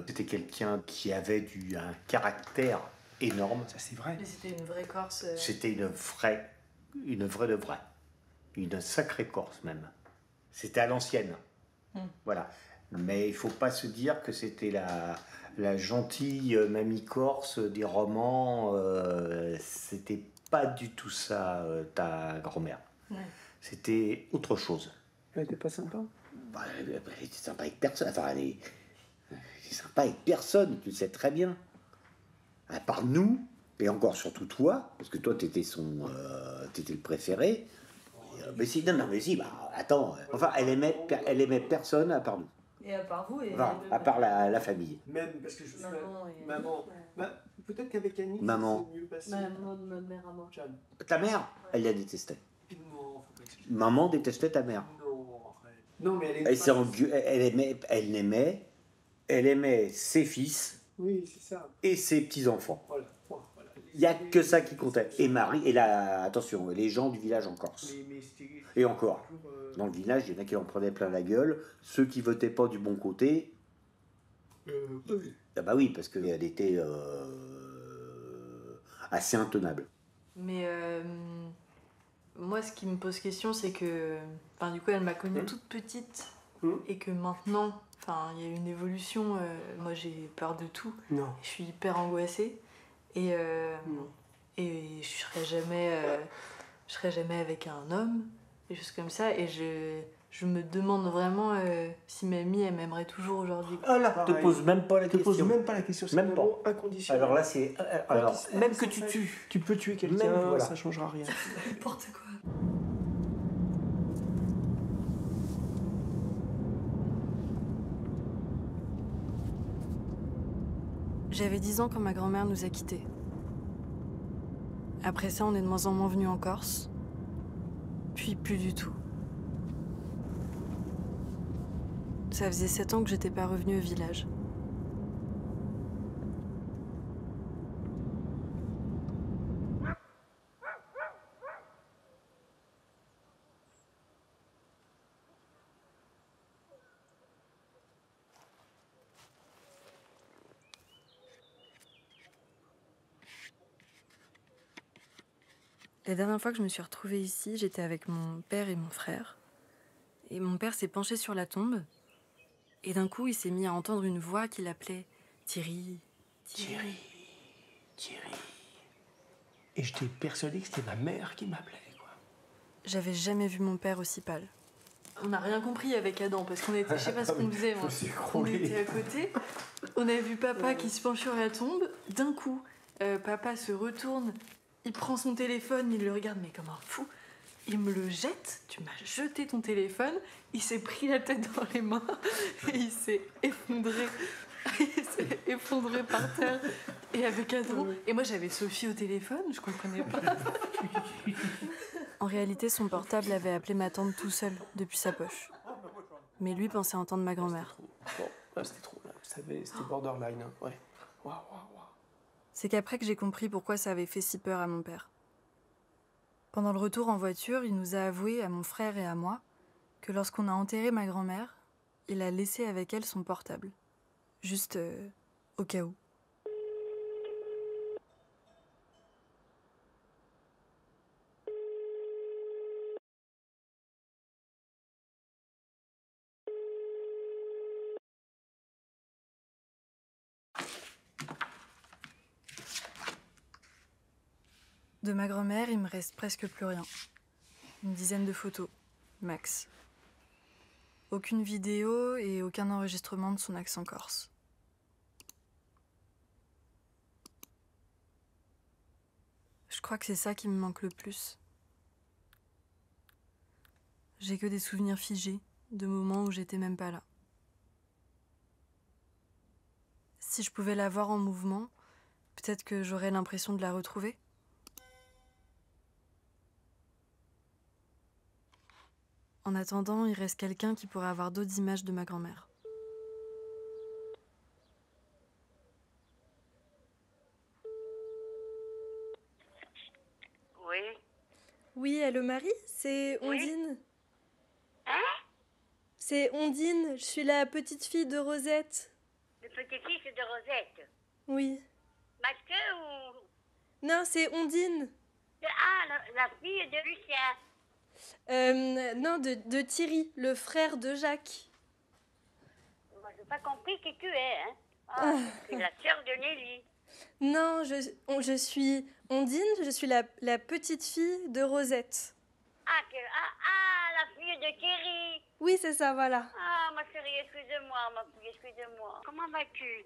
C'était quelqu'un qui avait un caractère énorme. Ça, c'est vrai. Mais c'était une vraie Corse. C'était une vraie de vraie. Une sacrée Corse même. C'était à l'ancienne. Voilà. Mais il faut pas se dire que c'était la gentille mamie corse des romans. C'était pas du tout ça, ta grand-mère. Ouais. C'était autre chose. Elle était pas sympa. Bah, elle était sympa avec personne. Enfin, elle est sympa avec personne, tu le sais très bien. À part nous, et encore surtout toi, parce que toi, t'étais le préféré. Mais si, non, mais si, bah, attends. Enfin, elle aimait personne à part nous. Et à part vous et Enfin, à part la famille. Même parce que je suis Maman et... maman. Bah, peut-être qu'avec Annie, Maman. c'est mieux passé. Maman de notre mère à moi. Jeanne. Ta mère, elle la détestait. Non, faut pas expliquer. Maman détestait ta mère. Non, arrête. Non, mais Elle aimait ses fils Oui, c'est ça. et ses petits-enfants. Voilà. Il n'y a que ça qui comptait. Et Marie, attention, les gens du village en Corse. Et encore, dans le village, il y en a qui en prenaient plein la gueule. Ceux qui votaient pas du bon côté, ah bah oui, parce qu'elle était assez intenable. Mais moi, ce qui me pose question, c'est que... Enfin, du coup, elle m'a connue toute petite. Et que maintenant, enfin, il y a une évolution. Moi, j'ai peur de tout. Non. Je suis hyper angoissée. Et je serai jamais avec un homme, des choses comme ça. Et je me demande vraiment si mamie, elle m'aimerait toujours aujourd'hui. Ah là, te pose même pas la question. Te pose même pas la question, c'est même pas inconditionnel. Alors là, c'est... même que tu tues. Tu peux tuer quelqu'un, Même, voilà. ça changera rien. N'importe quoi. J'avais 10 ans quand ma grand-mère nous a quittés. Après ça, on est de moins en moins venus en Corse. Puis plus du tout. Ça faisait 7 ans que j'étais pas revenue au village. La dernière fois que je me suis retrouvée ici, j'étais avec mon père et mon frère. Et mon père s'est penché sur la tombe. Et d'un coup, il s'est mis à entendre une voix qui l'appelait Thierry. Thierry. Et j'étais persuadé que c'était ma mère qui m'appelait, quoi. J'avais jamais vu mon père aussi pâle. On n'a rien compris avec Adam parce qu'on était, je sais pas ce qu'on faisait. Moi. On était à côté. On a vu papa qui se penche sur la tombe. D'un coup, papa se retourne. Il prend son téléphone, il le regarde, mais comme un fou. Il me le jette, tu m'as jeté ton téléphone. Il s'est pris la tête dans les mains et il s'est effondré. Il s'est effondré par terre. Et avec Adam. Et moi, j'avais Sophie au téléphone, je comprenais pas. En réalité, son portable avait appelé ma tante tout seul, depuis sa poche. Mais lui pensait entendre ma grand-mère. Bon, c'était trop, là. C'était borderline, hein. Ouais. Waouh. C'est qu'après que j'ai compris pourquoi ça avait fait si peur à mon père. Pendant le retour en voiture, il nous a avoué, à mon frère et à moi, que lorsqu'on a enterré ma grand-mère, il a laissé avec elle son portable. Juste au cas où. De ma grand-mère, il me reste presque plus rien. Une dizaine de photos, max. Aucune vidéo et aucun enregistrement de son accent corse. Je crois que c'est ça qui me manque le plus. J'ai que des souvenirs figés, de moments où j'étais même pas là. Si je pouvais la voir en mouvement, peut-être que j'aurais l'impression de la retrouver. En attendant, il reste quelqu'un qui pourrait avoir d'autres images de ma grand-mère. Oui, allô Marie, c'est Ondine. Hein? C'est c'est Ondine, je suis la petite fille de Rosette. Le petit-fils de Rosette. Oui. Mathieu ou... Non, c'est Ondine. Ah, la fille de Lucien. Non, de Thierry, le frère de Jacques. Moi, j'ai pas compris qui tu es, hein. Ah, c'est la sœur de Nelly. Non, je suis Ondine, je suis la petite fille de Rosette. La fille de Thierry. Oui, c'est ça, voilà. Ah, ma chérie, excuse-moi, ma fille, excuse-moi. Comment vas-tu?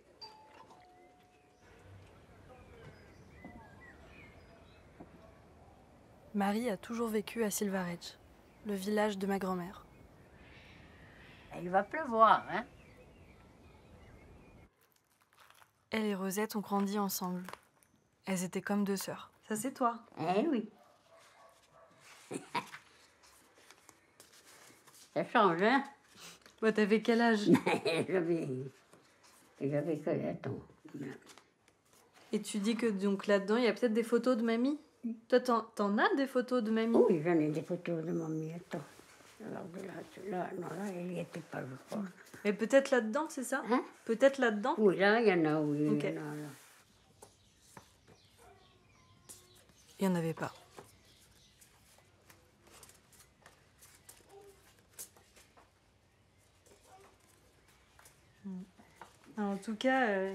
Marie a toujours vécu à Silvaredge, le village de ma grand-mère. Il va pleuvoir, hein? Elle et Rosette ont grandi ensemble. Elles étaient comme deux sœurs. Ça, c'est toi. Eh oui. Ça change, hein? Bah, t'avais quel âge? J'avais que attends. Et tu dis que donc là-dedans, il y a peut-être des photos de mamie? Toi, t'en as des photos de mamie? Oui, j'en ai des photos de mamie, attends. Alors là, il n'y était pas, je crois. Mais peut-être là-dedans, c'est ça? Hein? Peut-être là-dedans? Oui, là, il y en a, oui. Ok. Il y en a, là. Il n'y en avait pas. Alors, en tout cas,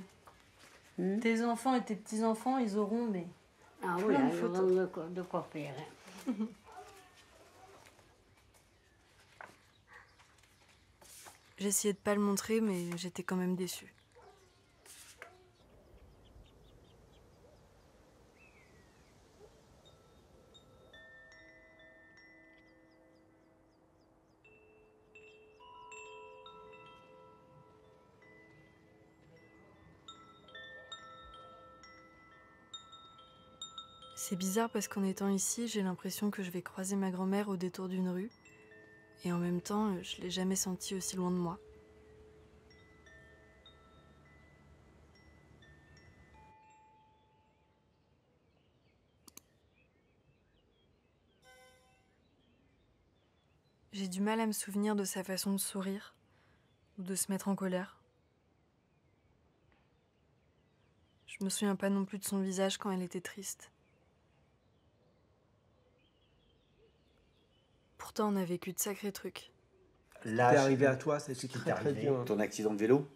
tes enfants et tes petits-enfants, ils auront mais Ah plein oui, là, de il y photos. aura de quoi faire. Hein. J'ai essayé de pas le montrer, mais j'étais quand même déçue. C'est bizarre parce qu'en étant ici, j'ai l'impression que je vais croiser ma grand-mère au détour d'une rue. Et en même temps, je l'ai jamais sentie aussi loin de moi. J'ai du mal à me souvenir de sa façon de sourire ou de se mettre en colère. Je me souviens pas non plus de son visage quand elle était triste. Pourtant, on a vécu de sacrés trucs. Là, t'es arrivé à toi, ça a été très très bien. Ton accident de vélo,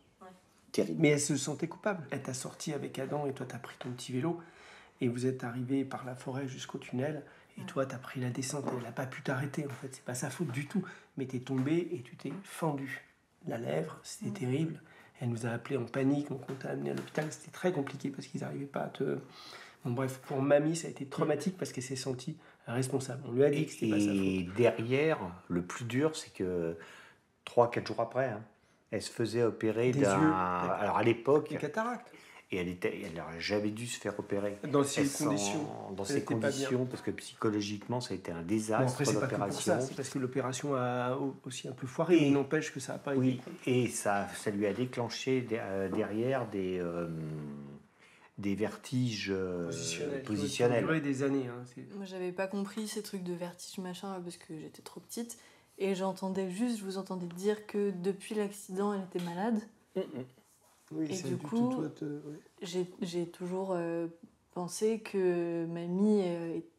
terrible. Mais elle se sentait coupable. Elle t'a sorti avec Adam et toi t'as pris ton petit vélo et vous êtes arrivé par la forêt jusqu'au tunnel et toi t'as pris la descente et elle n'a pas pu t'arrêter en fait. C'est pas sa faute du tout. Mais t'es tombé et tu t'es fendu la lèvre, c'était terrible. Elle nous a appelé en panique, donc on t'a amené à l'hôpital. C'était très compliqué parce qu'ils n'arrivaient pas à te... Bon bref, pour mamie ça a été traumatique parce qu'elle s'est sentie responsable. On lui a dit que c'était pas sa faute. Et derrière, le plus dur, c'est que 3-4 jours après, hein, elle se faisait opérer Des d'un... yeux. Alors à l'époque, Une cataracte. et elle n'aurait jamais dû se faire opérer. Dans ces Elle conditions. dans Elle ces était pas conditions, parce que psychologiquement, ça a été un Bon, désastre, après, c'est pas que pour l'opération. ça, c'est parce que l'opération a aussi un peu foiré, Et- mais n'empêche que ça n'a pas Oui, été... et ça lui a déclenché derrière des vertiges Positionnels. Qui ont duré des années. Hein, Moi, j'avais pas compris ces trucs de vertige machin parce que j'étais trop petite. Et je vous entendais dire que depuis l'accident, elle était malade. Oui, Et ça a du dû coup, ouais. j'ai toujours pensé que mamie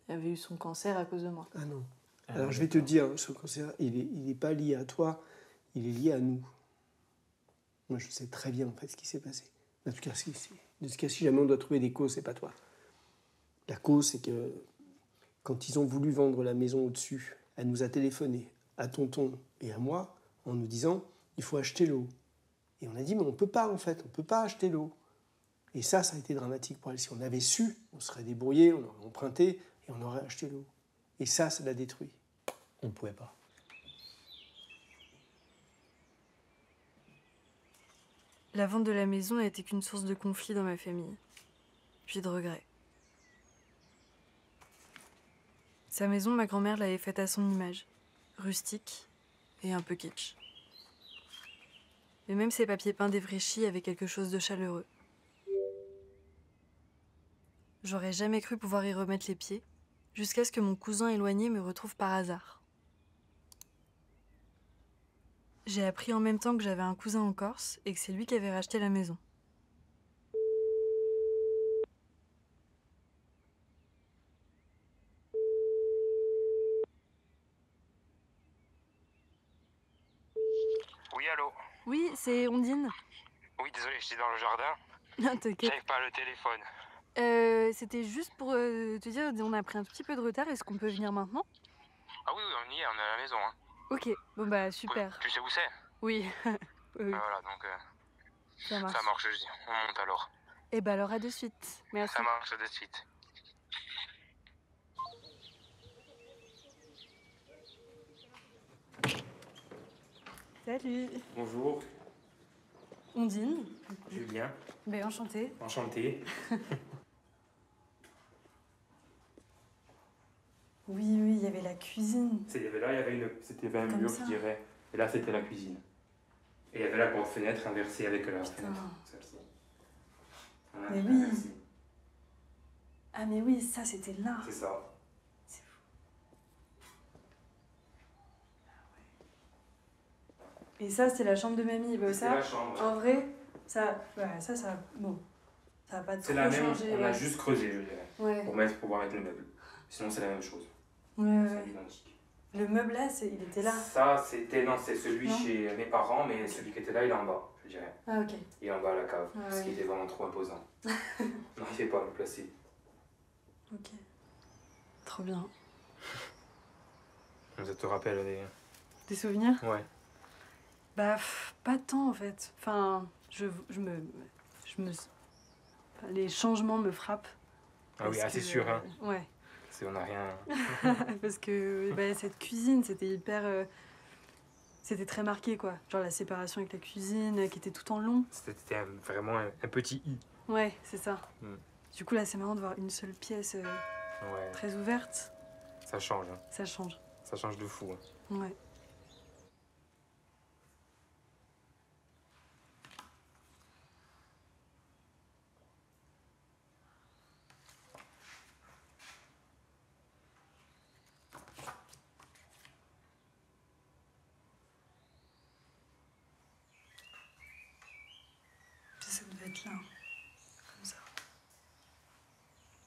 avait eu son cancer à cause de moi. Ah non. Alors je vais te dire, ce cancer, il est pas lié à toi, il est lié à nous. Moi je sais très bien en fait ce qui s'est passé. En tout cas, si jamais on doit trouver des causes, c'est pas toi. La cause, c'est que quand ils ont voulu vendre la maison au-dessus, elle nous a téléphoné à tonton et à moi en nous disant il faut acheter l'eau. Et on a dit mais on peut pas en fait, on peut pas acheter l'eau. Et ça a été dramatique pour elle. Si on avait su, on serait débrouillé, on aurait emprunté et on aurait acheté l'eau. Et ça l'a détruit. On ne pouvait pas. La vente de la maison n'a été qu'une source de conflit dans ma famille, puis de regrets. Sa maison, ma grand-mère l'avait faite à son image, rustique et un peu kitsch. Mais même ses papiers peints défraîchis avaient quelque chose de chaleureux. J'aurais jamais cru pouvoir y remettre les pieds, jusqu'à ce que mon cousin éloigné me retrouve par hasard. J'ai appris en même temps que j'avais un cousin en Corse et que c'est lui qui avait racheté la maison. Oui, allô? Oui, c'est Ondine. Oui, désolé, j'étais dans le jardin. Non, t'inquiète. J'avais pas le téléphone. C'était juste pour te dire, on a pris un petit peu de retard. Est-ce qu'on peut venir maintenant? Ah oui, on y est, on est à la maison. Hein. Ok, bon bah super. Tu sais où c'est? Oui. Oui. Voilà, donc Ça marche. ça marche, je dis. On monte alors. Et bah alors à de suite. Merci. Ça marche de suite. Salut. Bonjour, Ondine. Julien, Ben enchantée. enchanté. Oui, il y avait la cuisine. Là, c'était un Comme mur, ça. je dirais. Et là, c'était la cuisine. Et il y avait la grande fenêtre inversée avec la Putain. fenêtre. Celle-ci. Voilà, Mais oui. inversée. Ah mais oui, ça c'était là. C'est ça. C'est fou. Et ça c'est la chambre de mamie. Bah, C'est ça, la chambre. en vrai, ça, bon, ça va pas trop C'est la même, changer. on a Ouais. juste creusé, je dirais. Ouais. Pour pouvoir mettre le meuble. Sinon, c'est la même chose. Ouais. C'est identique. Le meuble là, il était là. Ça, c'est celui Non. chez mes parents, mais celui qui était là, il est en bas, je dirais. Ah ok. Il est en bas à la cave, Ah, parce ouais. qu'il était vraiment trop imposant. On n'arrivait pas à le placer. Ok. Trop bien. Ça te rappelle Des souvenirs? Ouais. Bah pas tant en fait. Enfin, les changements me frappent. Ah oui, parce c'est que, sûr, hein. Ouais. On n'a rien. Parce que bah, cette cuisine, c'était hyper. C'était très marqué, quoi. Genre la séparation avec la cuisine, qui était tout en long. C'était vraiment un petit i. Ouais, c'est ça. Mm. Du coup, là, c'est marrant de voir une seule pièce Ouais. très ouverte. Ça change, hein. Ça change. Ça change de fou. Hein. Ouais. Ça devait être là. Comme ça.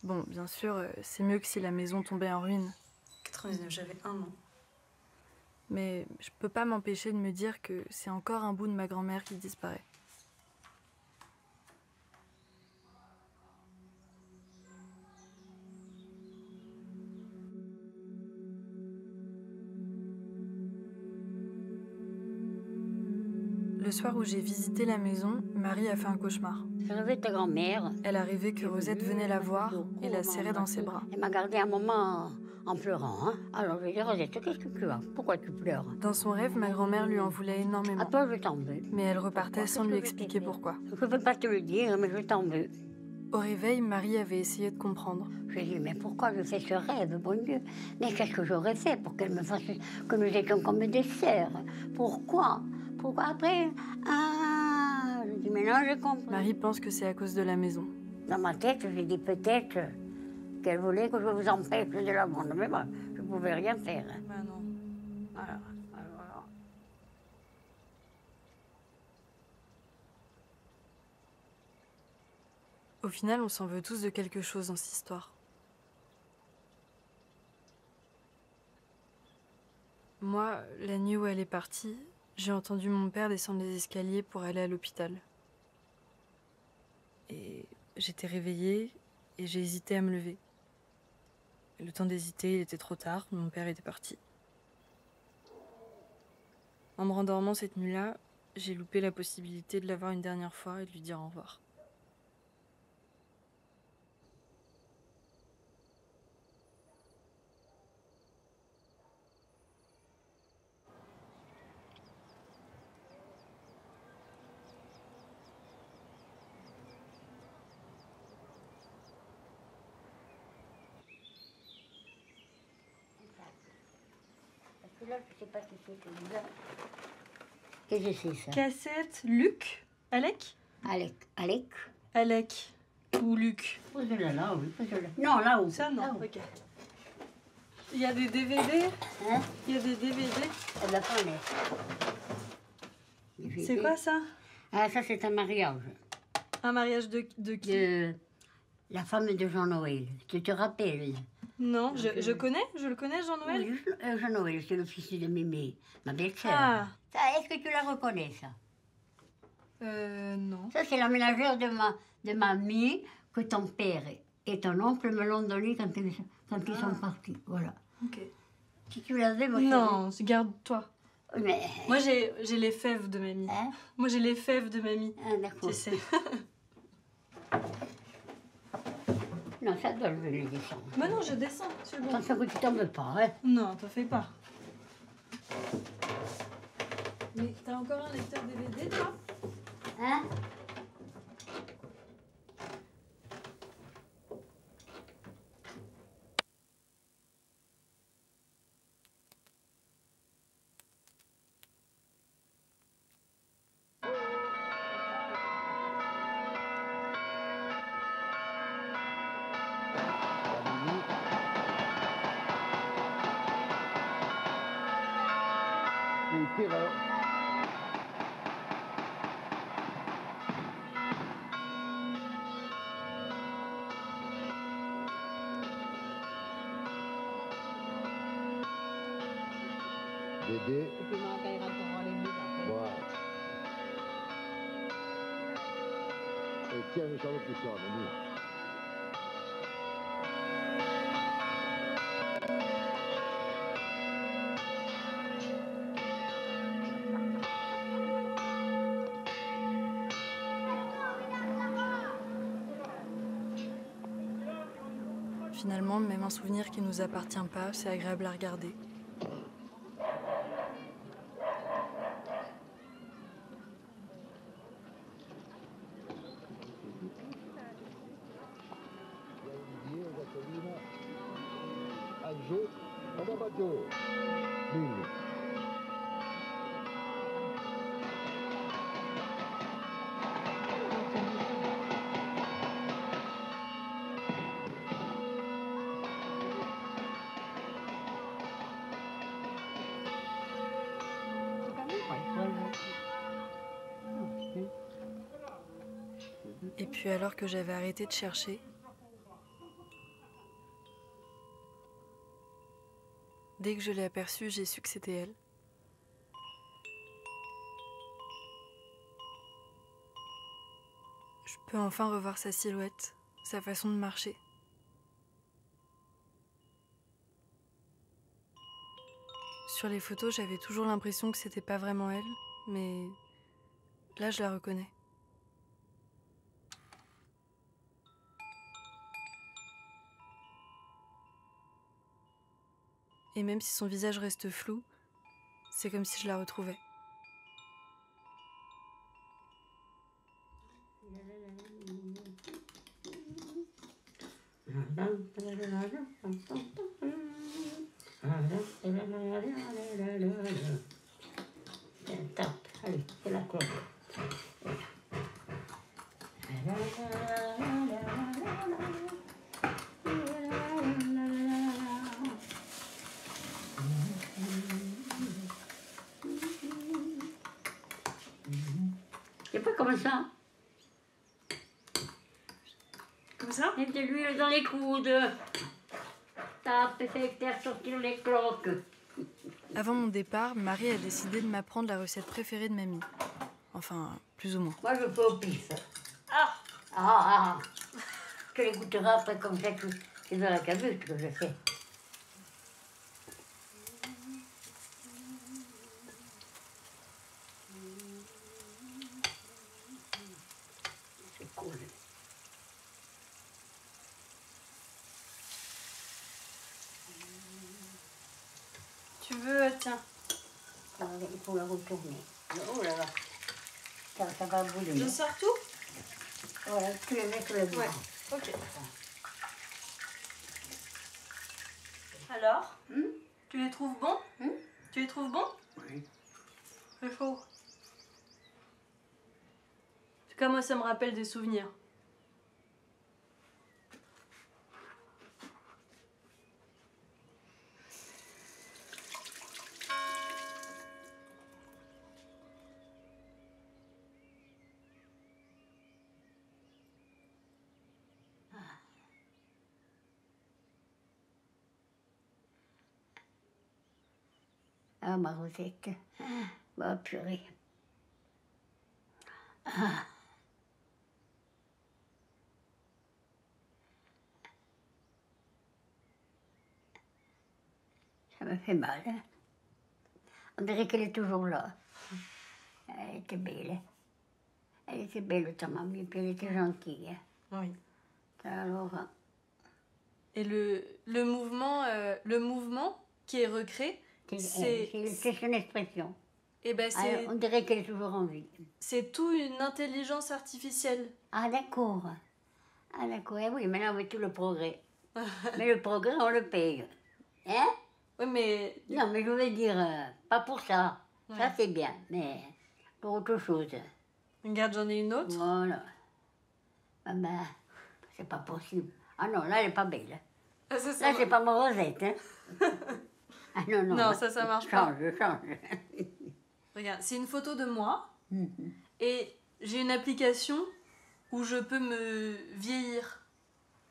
Bon, bien sûr, c'est mieux que si la maison tombait en ruine. 99, j'avais 1 an. Mais je peux pas m'empêcher de me dire que c'est encore un bout de ma grand-mère qui disparaît. Le soir où j'ai visité la maison, Marie a fait un cauchemar. Je rêvais de ta grand-mère. Elle a rêvé que Rosette venait la voir et la serrait dans ses bras. Elle m'a gardé un moment en pleurant. Hein. Alors je lui ai dit, Rosette, qu'est-ce que tu as? Pourquoi tu pleures? Dans son rêve, ma grand-mère lui en voulait À énormément. toi, je t'en veux. Mais elle repartait sans lui expliquer pourquoi. Je ne peux pas te le dire, mais je t'en veux. Au réveil, Marie avait essayé de comprendre. Je lui ai dit, mais pourquoi je fais ce rêve, bon Dieu? Mais qu'est-ce que j'aurais fait pour qu'elle me fasse que nous étions comme des sœurs? Pourquoi? Pourquoi après? Ah, je dis, mais non, je comprends. Marie pense que c'est à cause de la maison. Dans ma tête, j'ai dit peut-être qu'elle voulait que je vous empêche de la vendre. Mais bon, je ne pouvais rien faire. Bah non. Voilà. Au final, on s'en veut tous de quelque chose dans cette histoire. Moi, la nuit où elle est partie, j'ai entendu mon père descendre les escaliers pour aller à l'hôpital. Et j'étais réveillée et j'ai hésité à me lever. Et le temps d'hésiter, il était trop tard, mon père était parti. En me rendormant cette nuit-là, j'ai loupé la possibilité de la voir une dernière fois et de lui dire au revoir. Parce que là, je ne sais pas si c'est celui-là. Qu'est-ce que c'est ça? Cassette, Luc, Alec Alec. Alec ou Luc. Pose-le là, oui, pose-le. Non, là-haut. Ça, non, Là-haut. ok. Il y a des DVD. Hein? Il y a des DVD. Elle l'a pas en l'air. C'est quoi ça? Ah, ça, c'est un mariage. Un mariage de qui? De la femme de Jean-Noël. Tu te rappelles? Non, je le connais, Jean-Noël. Oui, Jean-Noël, c'est le fils de Mémé, ma belle-sœur. Ah. Est-ce que tu la reconnais, ça? Non. Ça, c'est la ménagère de mamie que ton père et ton oncle me l'ont donnée quand ils sont partis. Voilà. Ok. Si tu l'avais, moi, Non, garde-toi. Mais... Moi, j'ai les fèves de mamie. Hein? Moi, j'ai les fèves de mamie. Ah, d'accord. Tu sais. Non, ça doit le descendre. Bah non, je descends, c'est bon. Attention que tu tombes pas, hein. Non, t'en fais pas. Mais t'as encore un lecteur DVD, toi? Hein? Dédé. Et puis, moi, quand il rentrera les deux, après. Voilà. Et tiens, Charles, tout ça, nous. Finalement, même un souvenir qui nous appartient pas, c'est agréable à regarder. Angers, Adabadio. Nul. Et puis alors que j'avais arrêté de chercher, dès que je l'ai aperçue, j'ai su que c'était elle. Je peux enfin revoir sa silhouette, sa façon de marcher. Sur les photos, j'avais toujours l'impression que c'était pas vraiment elle, mais là, je la reconnais. Et même si son visage reste flou, c'est comme si je la retrouvais. Allez, c'est la cloche. C'est pas comme ça. Comme ça? Mets de l'huile dans les coudes. Tape, fais faire sortir les cloques. Avant mon départ, Marie a décidé de m'apprendre la recette préférée de mamie. Enfin, plus ou moins. Moi, je fais au pif. Ah. Tu les goûteras après comme ça que c'est dans la cabine que je fais. C'est cool. Tu veux, tiens. Alors, il faut la retourner. Oh là là. Ça va bouler. Je sors tout? Voilà, tu les mets sur le bout. Ouais, ok. Alors? Tu les trouves bons? Tu les trouves bons? Oui. C'est faux. En tout cas, moi, ça me rappelle des souvenirs. Ah, ma Rosette. Bah, purée. Ah. Ça me fait mal. Hein. On dirait qu'elle est toujours là. Elle était belle. Elle était belle, ta mamie, puis elle était gentille. Hein. Oui. Alors, Et le mouvement qui est recréé, c'est son expression. Et ben Alors, on dirait qu'elle est toujours en vie. C'est tout une intelligence artificielle. Ah d'accord. Ah d'accord, eh oui, maintenant avec tout le progrès. Mais le progrès, on le paye. Hein? Oui, mais... Non, mais je veux dire, pas pour ça. Ouais. Ça, c'est bien, mais pour autre chose. Regarde, j'en ai une autre. Voilà. Ah ben, c'est pas possible. Ah non, là, elle est pas belle. Ah, ça Là, c'est pas ma Rosette, hein. Ah non, non. Non, ça marche pas. Change. Regarde, c'est une photo de moi. Et j'ai une application où je peux me vieillir.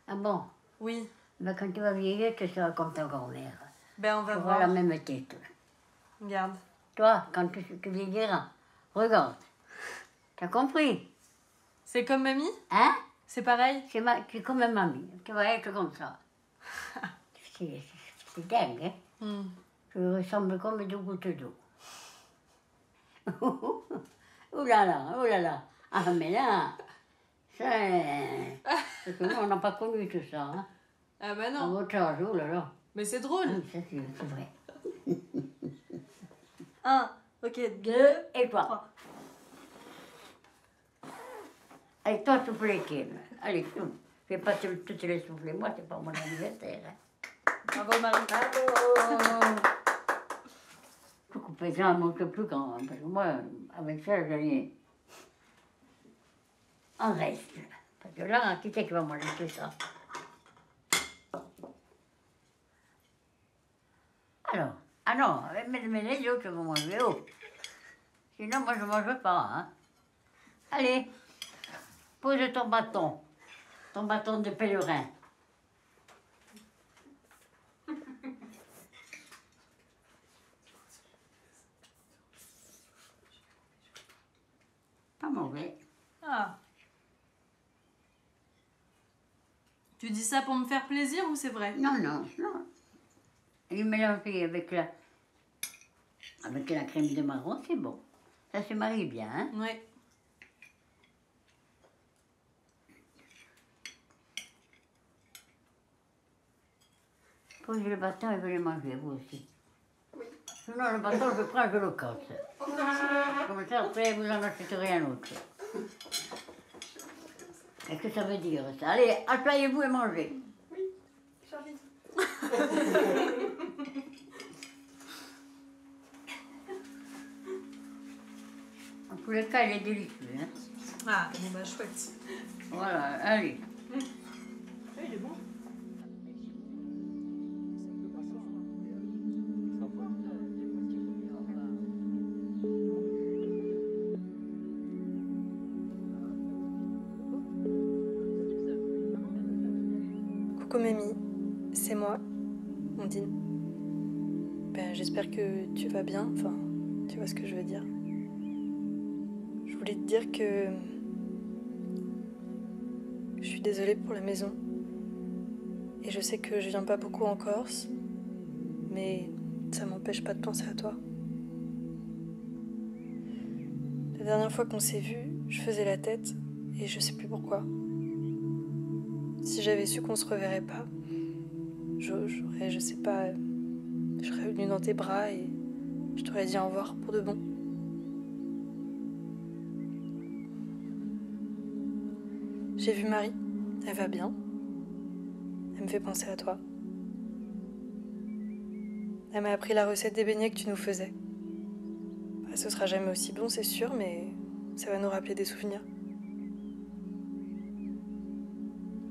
Ah bon? Oui. Ben, quand tu vas vieillir, tu seras comme ta grand-mère. Ben, on va tu voir. auras la même tête. Regarde. Toi, quand tu vieilliras, regarde. T'as compris? C'est comme mamie? Hein? C'est pareil? Tu es comme ma mamie. Tu vas être comme ça. C'est dingue, hein? Je ressemble comme deux gouttes d'eau. Oh là là. Ah, mais là, ça, parce que nous, on n'a pas connu tout ça. Hein. Ah bah À non. votre âge, oh là là. Mais c'est drôle. Oui, ça, c'est vrai. 1, ok, 2 et 3. Allez, toi, souffle les tiennes. Allez, souffle. Je vais pas toutes les souffler. Moi, c'est pas mon anniversaire. Hein. Bravo, Marie. Bravo. Faut couper ça un peu plus grand. Hein, parce que moi, avec ça, j'allais en reste. Parce que là, qui c'est qui va manger tout ça? Alors, ah non, mais les autres vont manger haut. Sinon, moi, je ne mange pas. Hein. Allez, pose ton bâton de pèlerin. Pas mauvais. Ah. Tu dis ça pour me faire plaisir ou c'est vrai? Non. Et mélanger avec la crème de marron, c'est bon. Ça se marie bien, hein? Oui. Posez le bâton et vous les mangez, vous aussi. Oui. Sinon, le bâton, je prends, je le casse. Comme ça, après, vous en achèterez un autre. Qu'est-ce que ça veut dire, ça? Allez, asseyez-vous et mangez. Oui, j'ai envie. En tous les cas, il est délicieux, hein? Ah, bon bah chouette. Voilà, allez. Oui, il est bon. Coucou Mamie, c'est moi, Ondine. Ben, j'espère que tu vas bien, enfin, tu vois ce que je veux dire. Je voulais te dire que je suis désolée pour la maison. Et je sais que je viens pas beaucoup en Corse, mais ça m'empêche pas de penser à toi. La dernière fois qu'on s'est vus, je faisais la tête et je sais plus pourquoi. Si j'avais su qu'on se reverrait pas, j'aurais, je sais pas, je serais venue dans tes bras et je t'aurais dit au revoir pour de bon. J'ai vu Marie, elle va bien. Elle me fait penser à toi. Elle m'a appris la recette des beignets que tu nous faisais. Bah, ce sera jamais aussi bon, c'est sûr, mais ça va nous rappeler des souvenirs.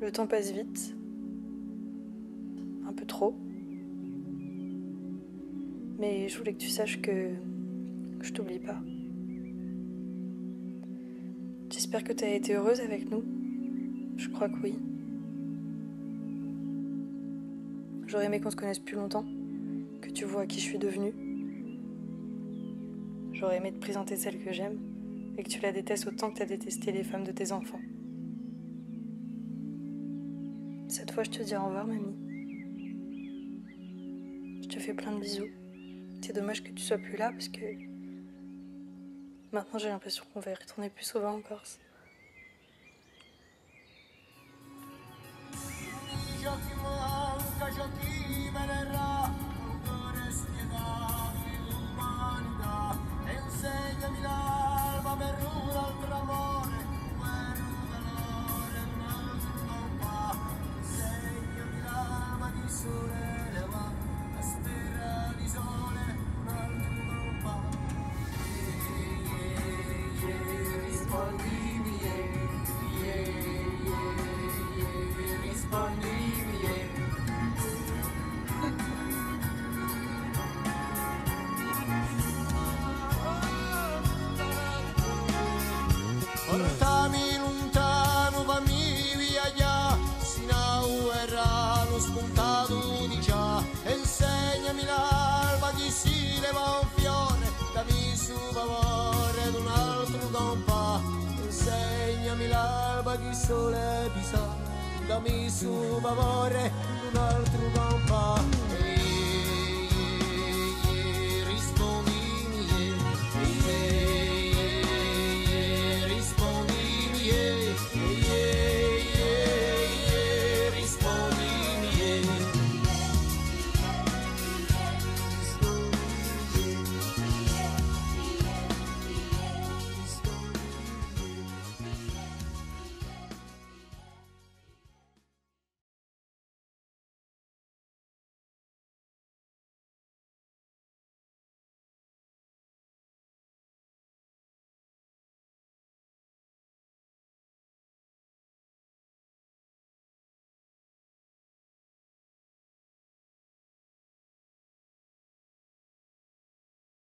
Le temps passe vite. Un peu trop. Mais je voulais que tu saches que je t'oublie pas. J'espère que tu as été heureuse avec nous. Je crois que oui. J'aurais aimé qu'on se connaisse plus longtemps, que tu vois qui je suis devenue. J'aurais aimé te présenter celle que j'aime et que tu la détestes autant que tu as détesté les femmes de tes enfants. Cette fois, je te dis au revoir, mamie. Je te fais plein de bisous. C'est dommage que tu sois plus là parce que maintenant j'ai l'impression qu'on va y retourner plus souvent en Corse. Portami lontano, fammi via già, sinau era lo spuntato di già. Insegnami l'alba che si leva un fiore, dammi su favore d'un altro compà. Insegnami l'alba che il sole pisa, dammi su favore d'un altro compà.